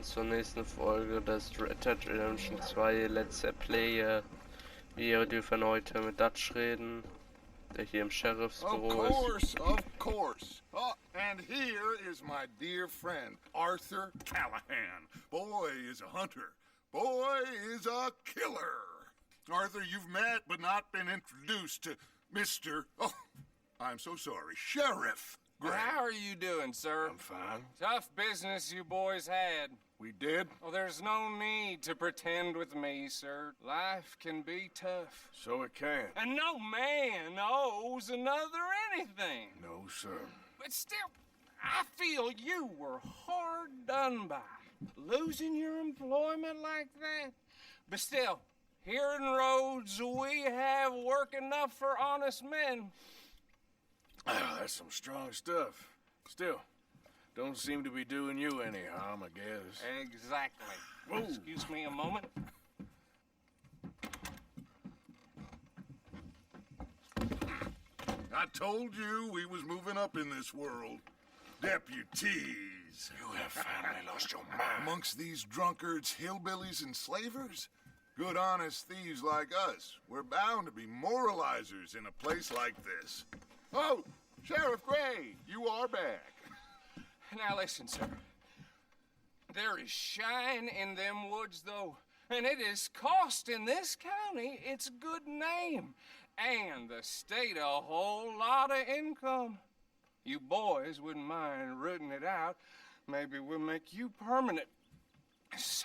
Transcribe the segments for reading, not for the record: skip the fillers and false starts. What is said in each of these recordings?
willkommen zur nächsten Folge des Red Dead Redemption 2 Let's Play. Wir dürfen heute mit Dutch reden, der hier im Sheriffsbüro ist. Of course. Oh, and here is my dear friend, Arthur Callahan. Boy is a hunter. Boy is a killer. Arthur, you've met but not been introduced to Mr. Oh, I'm so sorry, Sheriff Gray. How are you doing, sir? I'm fine. Tough business you boys had. We did? Well, there's no need to pretend with me, sir. Life can be tough. So it can. And no man owes another anything. No, sir. But still, I feel you were hard done by. Losing your employment like that. But still, here in Rhodes, we have work enough for honest men. That's some strong stuff. Still, don't seem to be doing you any harm, I guess. Exactly. Whoa. Excuse me a moment. I told you we was moving up in this world. Deputies. You have finally lost your mind. Amongst these drunkards, hillbillies, and slavers? Good honest thieves like us. We're bound to be moralizers in a place like this. Oh, Sheriff Gray, you are back. Now listen, sir. There is shine in them woods, though, and it is costing this county its good name, and the state a whole lot of income. You boys wouldn't mind rooting it out. Maybe we'll make you permanent.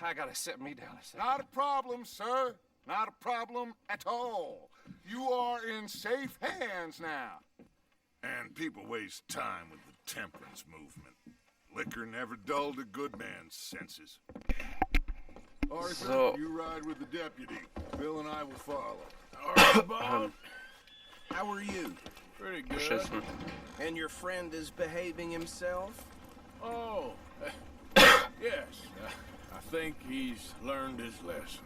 I gotta set me down a second. Not a problem, sir. Not a problem at all. You are in safe hands now. And people waste time with the temperance movement. Liquor never dulled a good man's senses. Arthur, So. you ride with the deputy. Bill and I will follow. All right, Bob. How are you? Pretty good. Beschissen. And your friend is behaving himself? Oh, yes. I think he's learned his lesson.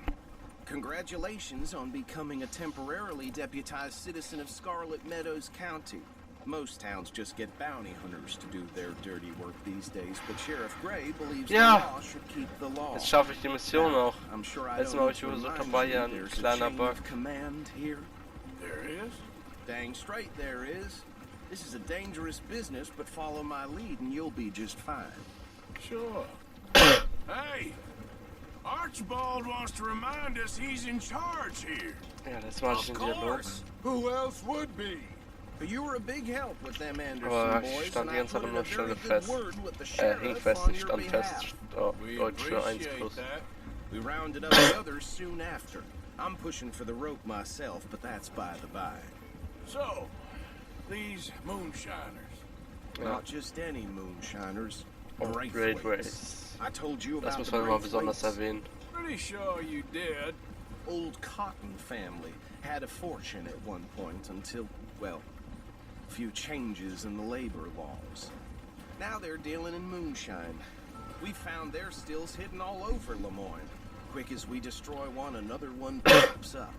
Congratulations on becoming a temporarily deputized citizen of Scarlet Meadows County. Most towns just get bounty hunters to do their dirty work these days, but Sheriff Gray believes Ja. the law should keep the law. Jetzt schaffe ich die Mission auch. I'm sure I Letztes don't Mal habe need ich to versucht, remind dabei you ja ein there's a kleiner chain Bug. of command here. There is? Dang straight there is. This is a dangerous business, but follow my lead and you'll be just fine. Sure. Hey! Archibald wants to remind us he's in charge here. Ja, das mache ich Of in Dialog. course. Who else would be? You were a big help with them Anderson Aber boys, ich stand and die I ganze Zeit put an in a der Stelle very good fest. word with the Hing sheriff fest, on nicht your stand behalf. fest. Oh, We Deutsch für 1 appreciate plus. that. We rounded up the others soon after. I'm pushing for the rope myself, but that's by the by. So, these moonshiners. Not just any moonshiners. Oh, Great Braithwaites. Race. I told you Das about muss the man mal besonders Braithwaites. erwähnen. Pretty sure you did. Old Cotton family had a fortune at one point until, well, a few changes in the labor laws. Now they're dealing in moonshine. We found their stills hidden all over Lemoyne. Quick as we destroy one, another one pops up.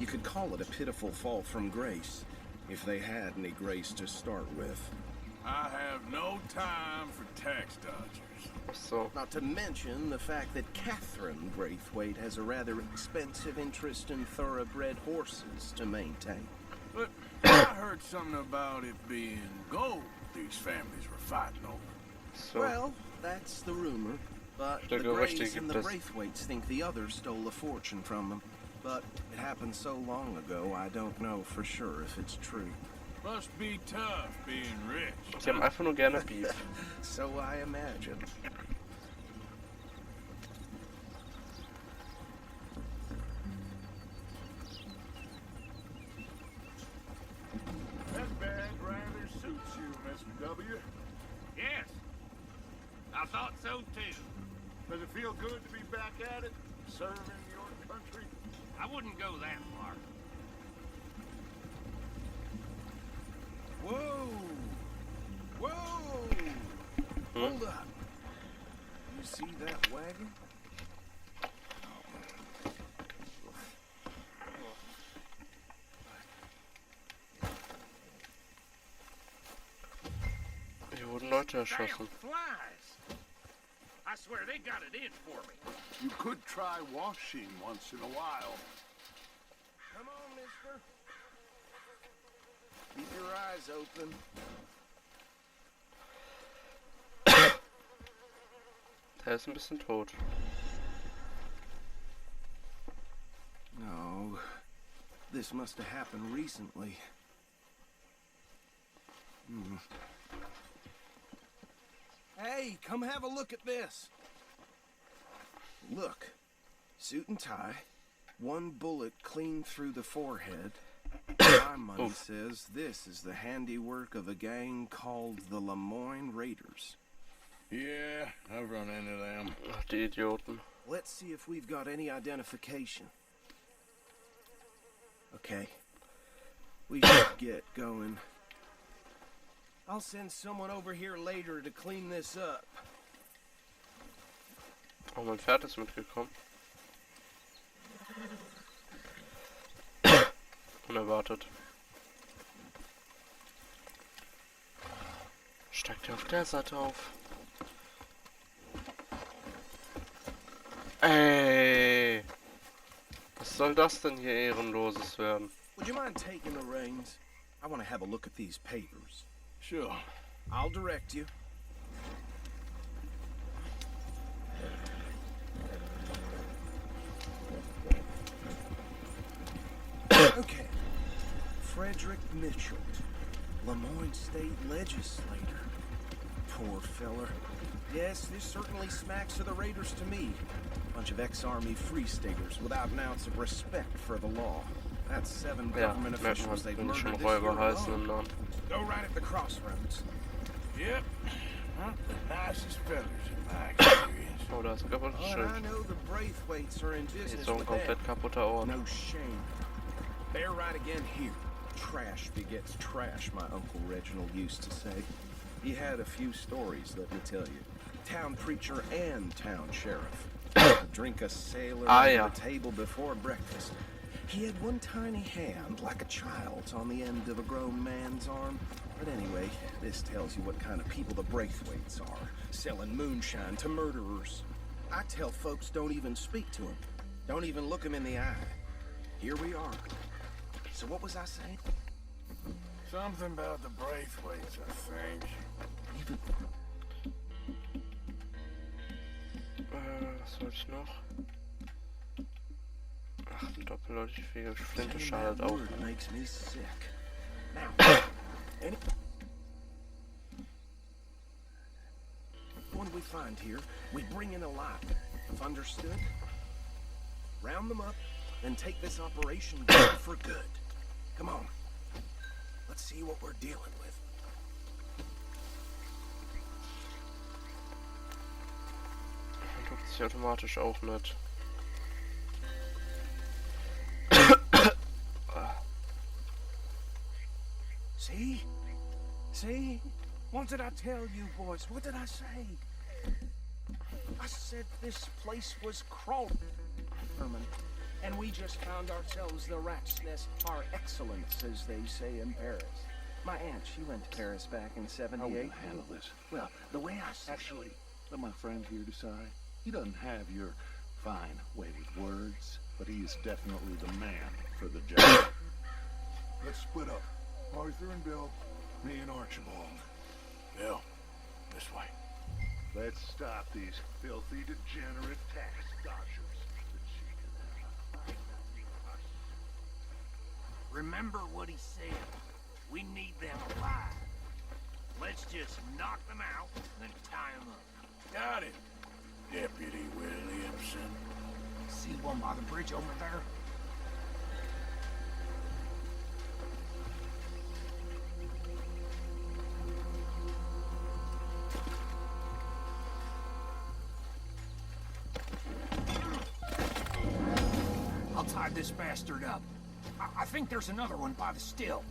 You could call it a pitiful fall from grace, if they had any grace to start with. I have no time for tax dodgers. So. Not to mention the fact that Catherine Braithwaite has a rather expensive interest in thoroughbred horses to maintain. But I heard something about it being gold these families were fighting over. So. Well, that's the rumor. But the Gerüchte Grays and the gibt es. Braithwaites think the others stole a fortune from them. But it happened so long ago, I don't know for sure if it's true. Must be tough being rich. Sie haben einfach nur gerne Beef. So I imagine. That bag rather suits you, Mr. W. Yes, I thought so too. Does it feel good to be back at it, serving your country? I wouldn't go that far. Whoa! Whoa! Hold up. You see that wagon? Hier wurden Leute erschossen. Damn flies. I swear they got it in for me. You could try washing once in a while. Come on, mister. Keep your eyes open. Der ist ein bisschen tot. No. This must have happened recently. Hey, come have a look at this. Look. Suit and tie. One bullet clean through the forehead. My money says this is the handiwork of a gang called the Lemoyne Raiders. Yeah, I've run into them. Ach, die Idioten. Let's see if we've got any identification. Okay. We should get going. I'll send someone over here later to clean this up. Oh, mein Pferd ist mitgekommen. Unerwartet. Steigt er auf der Seite auf. Ey! Was soll das denn hier Ehrenloses werden? Would you mind taking the reins? I want to have a look at these papers. Sure. I'll direct you. Okay. Frederick Mitchell, Lemoyne State Legislator. Poor feller. Yes, this certainly smacks of the Raiders to me. Bunch of ex-army free-staters without an ounce of respect for the law. That's 7 Ja, government merkt man, officials they've wenn die murdered schon this year Räuber heißen im alone. Namen. Go right at the crossroads. Yep. Not the nicest fellas in my experience. Oh, da ist ein kaputtes Oh, and I Schild. know the Braithwaites are in Hier business ist so ein with komplett them. kaputter Ort. No shame. They're right again here. Trash begets trash, my Uncle Reginald used to say. He had a few stories, let me tell you. Town preacher and town sheriff. Drink a sailor ja. at the table before breakfast. He had one tiny hand, like a child's, on the end of a grown man's arm. But anyway, this tells you what kind of people the Braithwaites are. Selling moonshine to murderers. I tell folks don't even speak to them. Don't even look them in the eye. Here we are. So what was I saying? Something about the Braithwaites, I think. Was soll ich noch? Ach, ein doppelläufige Flinte Saying schadet that auch. word makes me sick. Now, anyone we find here, we bring in alive. Understood? Round them up and take this operation good for good. Come on. Let's see what we're dealing with. Man druckt sich automatisch auch mit. See? See? What did I tell you, boys? What did I say? I said this place was crawling, Herman. And we just found ourselves the rat's nest par excellence, as they say in Paris. My aunt, she went to Paris back in '78. How will you handle this? Well, the way I see Actually, let my friend here decide. He doesn't have your fine way with words, but he is definitely the man for the job. Let's split up. Arthur and Bill, me and Archibald. Bill, this way. Let's stop these filthy, degenerate tax dodgers. Remember what he said. We need them alive. Let's just knock them out, then tie them up. Got it, Deputy Williamson. See one by the bridge over there? I'll tie this bastard up. I think there's another one by the still.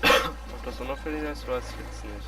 Ob das unauffälliger ist, weiß ich jetzt nicht.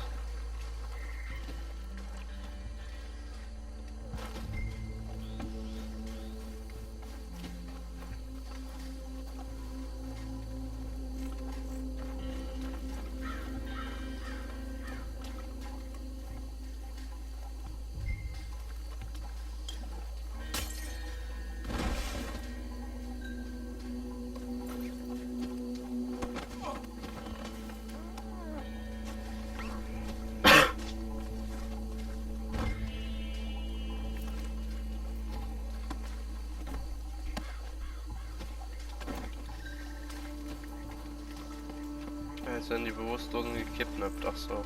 Jetzt werden die Bewusstlosen gekidnappt, ach so.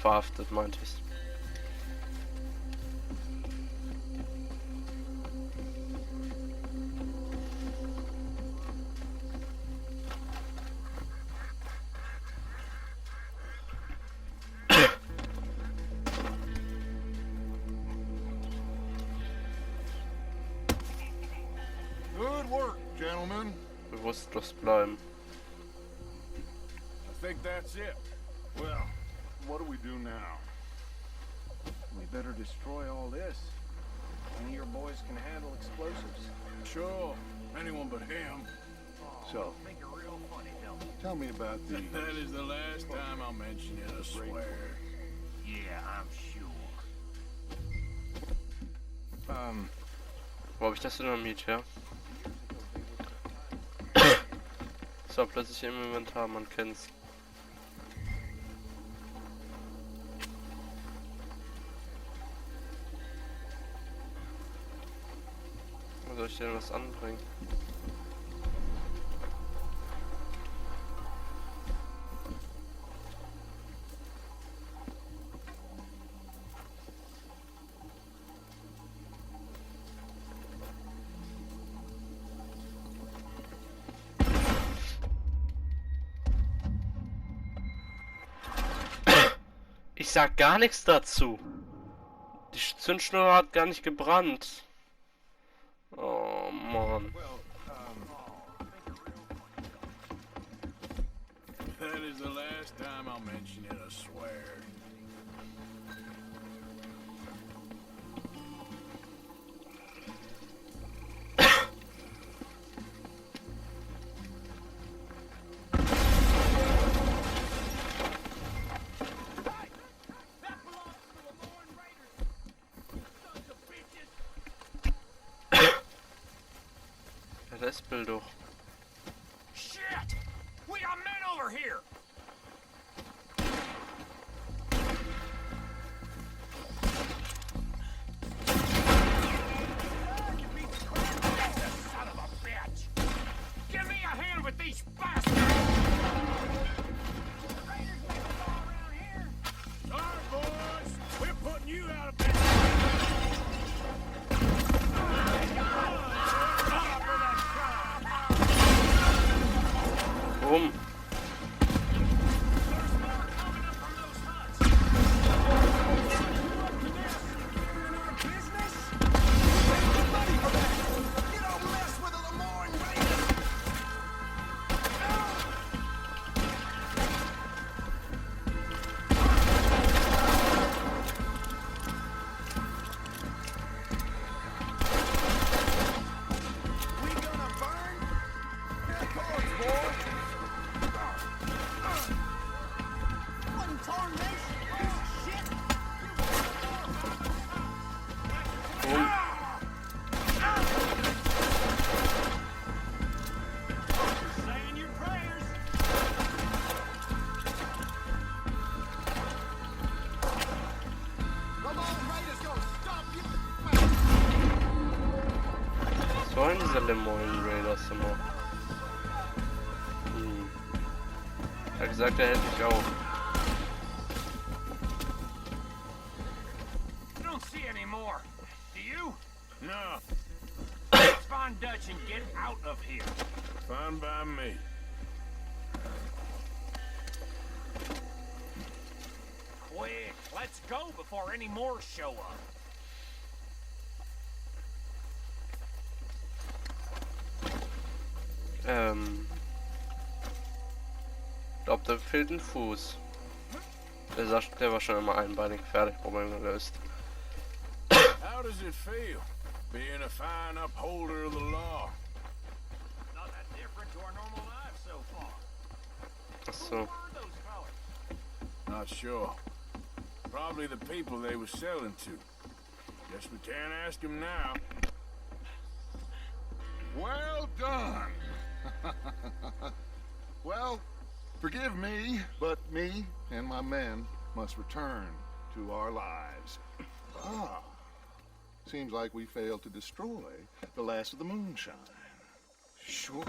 Verhaftet, meinte ich. Good work, gentlemen. Bewusstlos bleiben. I think that's it. Well, what do we do now? We better destroy all this. Any of your boys can handle explosives. Sure, anyone but him. So, Make it real funny, don't you? tell me about the... That is the last time I'll mention it, I swear. Yeah, I'm sure. Wo habe ich das Dynamit her? So, plötzlich im Inventar, man kennt's. Wo soll ich denn was anbringen? Ich sag gar nichts dazu. Die Zündschnur hat gar nicht gebrannt. Oh Mann. That is the last time I'll mention it, I swear. Das Bild doch. Shit! We got men over here! Son of a bitch! Give me a hand with these bastards! Sorry, boys. We're putting you out of business. Warum? Sollen diese Lemoyne Raiders immer? Er hat gesagt, er hält mich auf. I don't see any more. Do you? No, Let's find Dutch and get out of here. fine by me. Quick, let's go before any more show up. Ich glaube, da fehlt ein Fuß. Der war schon immer einbeinig, fertig, Problem gelöst. How does it feel, being a fine upholder of the law? Not that different to our normal lives so far. Who Achso. were those fellas? Not sure. Probably the people they were selling to. Guess we can't ask them now. Well done. Well, forgive me, but me and my men must return to our lives. Ah, seems like we failed to destroy the last of the moonshine. Sure.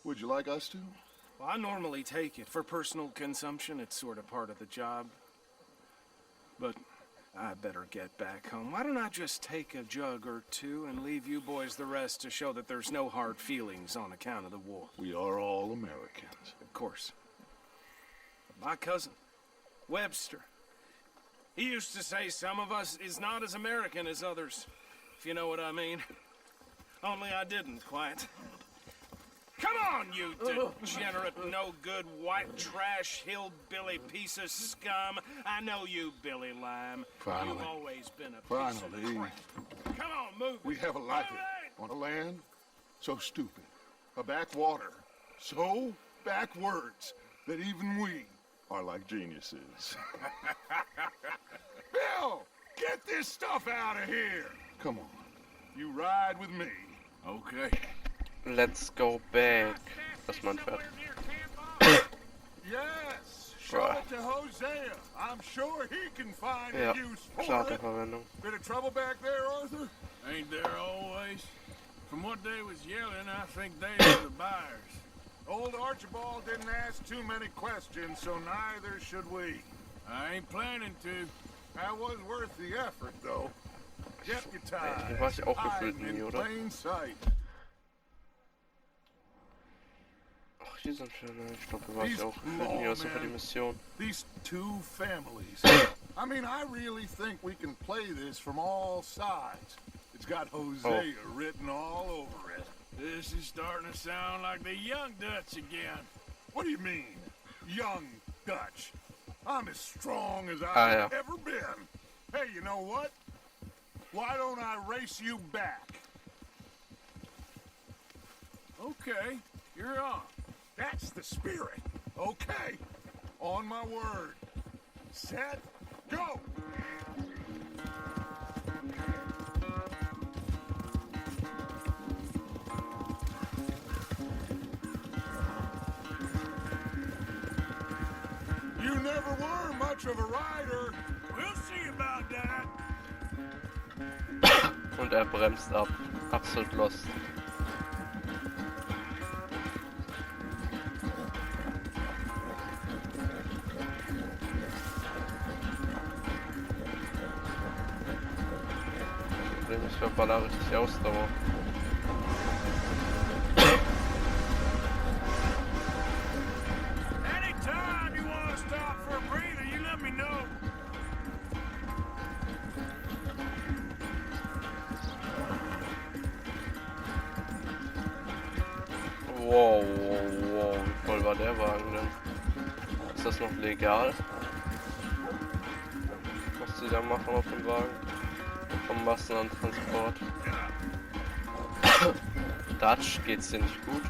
Would you like us to? Well, I normally take it. For personal consumption, it's sort of part of the job. But I better get back home. Why don't I just take a jug or two and leave you boys the rest to show that there's no hard feelings on account of the war? We are all Americans. Of course. My cousin, Webster, he used to say some of us is not as American as others, if you know what I mean. Only I didn't quite. Come on, you degenerate, no-good, white trash, hillbilly piece of scum. I know you, Billy Lime. Finally. You've always been a piece Finally. of crap. Come on, move. We have a life on a land so stupid, a backwater so backwards that even we are like geniuses. Bill, get this stuff out of here. Come on, you ride with me. Okay. Let's go back. Das ist mein Pferd. Yes, show it to Hosea. I'm sure he can find Ja, a use for klare it. Verwendung. Bit of trouble back there, Arthur? Ain't there always? From what they was yelling, I think they were the buyers. Old Archibald didn't ask too many questions, so neither should we. I ain't planning to. That was worth the effort, though. Deputized, Hier war ich auch gefühlt hiding nie, in oder? plain sight. Ach, hier sind wir. Ich glaube, hier war ich auch gefühlt nie, außer für die Mission. These two families. I mean, I really think we can play this from all sides. It's got Hosea written all over it. This is starting to sound like the young Dutch again. What do you mean, young Dutch? I'm as strong as I've ever been. Hey, you know what? Why don't I race you back? Okay, you're on. That's the spirit. Okay, on my word. Set, go! You never were much of a rider. We'll see about that. Und er bremst ab. Absolut lost. Problem ist, wir ballern richtig Ausdauer. Anytime you want to stop for a breather, you let me know. Wow, wie voll war der Wagen denn? Ist das noch legal? Was die da machen auf dem Wagen? Vom Massenantransport. Dutch geht's dir nicht gut?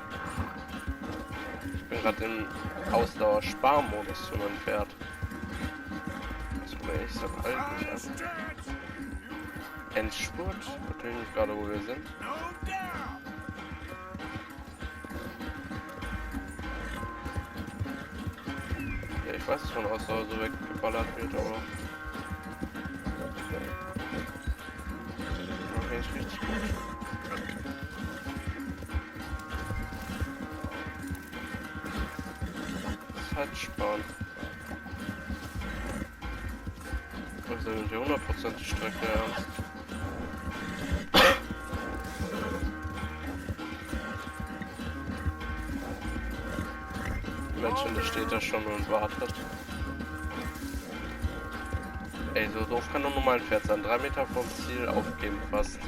Ich bin gerade im Ausdauer-Sparmodus für mein Pferd. Das muss man ehrlich sagen, alt nicht an. Endspurt? Natürlich nicht gerade, wo wir sind. No doubt. Ja, ich weiß, dass von Ausdauer so weggeballert wird, aber... Okay, ist richtig gut. Zeit sparen. Ich weiß nicht, 100% die Strecke ernst. Menschen, der steht da schon und wartet. Ey, so doof kann doch nur mal ein Pferd sein. 3 Meter vom Ziel aufgeben fast.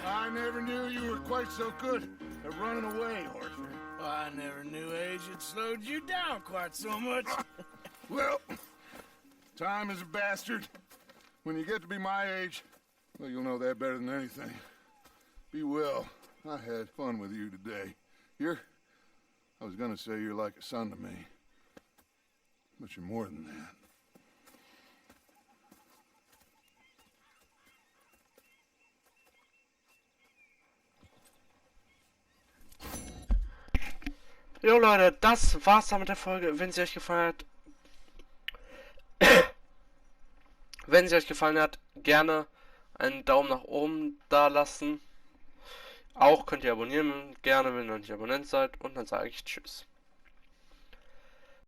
I never knew you were quite so good at running away, Arthur. I never knew age had slowed you down quite so much. Well, time is a bastard. When you get to be my age, well, you'll know that better than anything. Be well. I had fun with you today. I was gonna say you're like a son to me. But you're more than that. Jo Leute, das war's dann mit der Folge. Wenn sie euch gefallen hat, gerne einen Daumen nach oben da lassen. Auch könnt ihr abonnieren, gerne, wenn ihr noch nicht Abonnent seid. Und dann sage ich Tschüss.